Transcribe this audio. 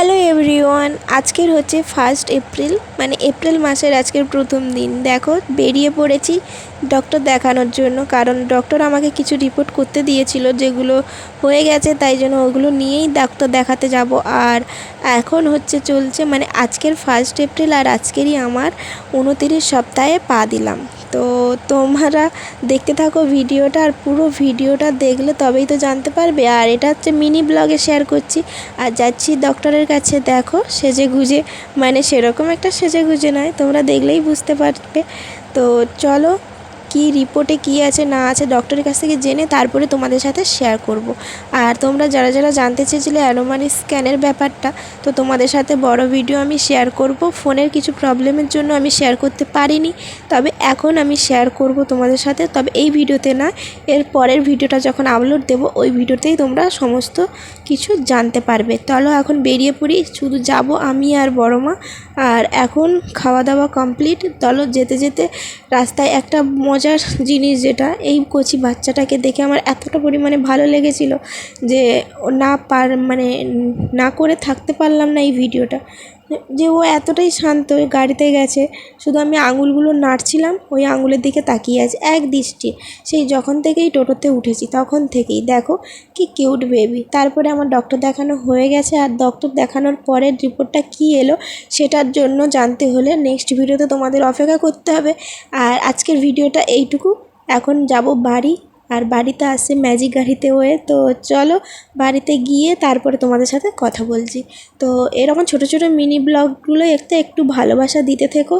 Hello everyone, আজকের হচ্ছে 1 April, মানে এপ্রিল মাসের আজকের প্রথম দিন। দেখো বেরিয়ে পড়েছি ডক্টর দেখানোর জন্য, কারণ ডক্টর আমাকে কিছু রিপোর্ট করতে দিয়েছিল যেগুলো হয়ে গেছে, তাই জন্য ওগুলো নিয়েই ডক্টর দেখাতে যাব। আর এখন হচ্ছে চলছে মানে আজকের 1 এপ্রিল, আর আজকেরই আমার 29 সপ্তাহে পা দিলাম। তো তোমরা দেখতে থাকো ভিডিওটা, আর পুরো ভিডিওটা দেখলে তবেই তো জানতে পারবে। আর এটা হচ্ছে মিনি ব্লগে শেয়ার করছি। আর যাচ্ছি ডক্টরের কাছে, দেখো সেজে গুজে, মানে সেরকম একটা সেজে গুজে নয়, তোমরা দেখলেই বুঝতে পারবে। তো চলো, কি রিপোর্টে কি আছে না আছে ডক্টরের কাছ থেকে জেনে তারপরে তোমাদের সাথে শেয়ার করব। আর তোমরা যারা যারা জানতে চেয়েছিলে অ্যানোমালি স্ক্যানের ব্যাপারটা, তো তোমাদের সাথে বড় ভিডিও আমি শেয়ার করব। ফোনের কিছু প্রবলেমের জন্য আমি শেয়ার করতে পারিনি, তবে এখন আমি শেয়ার করব তোমাদের সাথে। তবে এই ভিডিওতে না, এর পরের ভিডিওটা যখন আপলোড দেব ওই ভিডিওতেই তোমরা সমস্ত কিছু জানতে পারবে। চলো এখন বেরিয়ে পড়ি, শুধু যাব আমি আর বড় মা। আর এখন খাওয়া দাওয়া কমপ্লিট। চলো যেতে যেতে রাস্তায় একটা মজার জিনিস, যেটা এই কচি বাচ্চাটাকে দেখে আমার এতটা পরিমাণে ভালো লেগেছিল যে মানে না করে থাকতে পারলাম না এই ভিডিওটা। যে ও এতটাই শান্ত, গাড়িতে গেছে, শুধু আমি আঙুলগুলো নাড়ছিলাম, ওই আঙুলের দিকে তাকিয়ে আছে এক দৃষ্টি, সেই যখন থেকেই টোটোতে উঠেছি তখন থেকেই। দেখো কি কিউট বেবি। তারপরে আমার ডক্টর দেখানো হয়ে গেছে, আর ডক্টর দেখানোর পরের রিপোর্টটা কি এলো সেটার জন্য জানতে হলে নেক্সট ভিডিওতে তোমাদের অপেক্ষা করতে হবে। আর আজকের ভিডিওটা এইটুকু। এখন যাব বাড়ি, আর বাড়িতে আসছে ম্যাজিক গাড়িতে হয়ে। তো চলো বাড়িতে গিয়ে তারপরে তোমাদের সাথে কথা বলছি। তো এরকম ছোট ছোট মিনি ব্লগগুলো একটু ভালোবাসা দিতে থেকো।